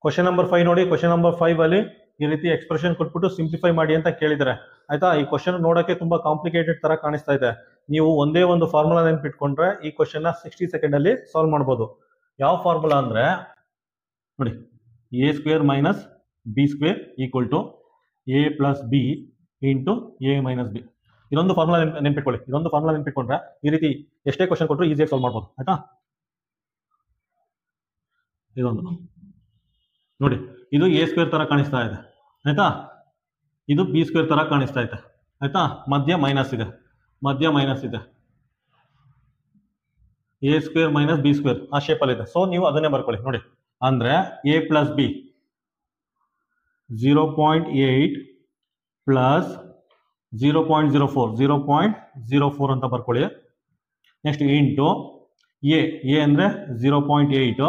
Question number 5 ನೋಡಿ. Question number 5 ಅಲ್ಲಿ ಈ ರೀತಿ ಎಕ್ಸ್ಪ್ರೆಷನ್ ಕೊಟ್ಬಿಟ್ಟು ಸಿಂಪ್ಲಿಫೈ ಮಾಡಿ ಅಂತ ಕೇಳಿದ್ದಾರೆ. ಆಯ್ತಾ, ಈ ಕ್ವಶನ್ ನೋಡಕ್ಕೆ ತುಂಬಾ ಕಾಂಪ್ಲಿಕೇಟೆಡ್ ತರ ಕಾಣಿಸ್ತಾ ಇದೆ. ನೀವು ಒಂದೇ ಒಂದು ಫಾರ್ಮುಲಾ ನೆನ್ಪಿಟ್ಕೊಂಡ್ರೆ ಈ ಕ್ವಶನ್ ನ 60 ಸೆಕೆಂಡ್ ಅಲ್ಲಿ ಸಾಲ್ವ್ ಮಾಡಬಹುದು. ಯಾವ ಫಾರ್ಮುಲಾ ಅಂದ್ರೆ ನೋಡಿ, a square minus B square equal to a plus B into a minus B. ಇದೊಂದು ಫಾರ್ಮುಲಾ ನೆನ್ಪಿಟ್ಕೊಳ್ಳಿ. ಇದೊಂದು ಫಾರ್ಮುಲಾ ನೆನ್ಪಿಟ್ಕೊಂಡ್ರೆ ಈ ರೀತಿ ಎಷ್ಟೇ ಕ್ವಶನ್ ಕೊಟ್ಟರು ಈಸಿಯಾಗಿ ಸಾಲ್ವ್ ಮಾಡ್ಬೋದು. ಆಯ್ತಾ, ಇದೊಂದು ನೋಡಿ, ಇದು a ಸ್ಕ್ವೇರ್ ತರ ಕಾಣಿಸ್ತಾ ಇದೆ. ಆಯ್ತಾ, ಇದು ಬಿ ಸ್ಕ್ವೇರ್ ತರ ಕಾಣಿಸ್ತಾ ಇದೆ. ಆಯ್ತಾ, ಮಧ್ಯ ಮೈನಸ್ ಇದೆ, ಮಧ್ಯ ಮೈನಸ್ ಇದೆ. a square minus B square ಆ ಶೇಪ್ ಅಲ್ಲಿ ಇದೆ. ಸೊ ನೀವು ಅದನ್ನೇ ಬರ್ಕೊಳ್ಳಿ ನೋಡಿ. ಅಂದ್ರೆ a ಪ್ಲಸ್ ಬಿ 0.8 ಪ್ಲಸ್ 0.04 ಅಂತ ಬರ್ಕೊಳ್ಳಿ. ನೆಕ್ಸ್ಟ್ ಇಂಟು ಎ ಅಂದ್ರೆ 0.8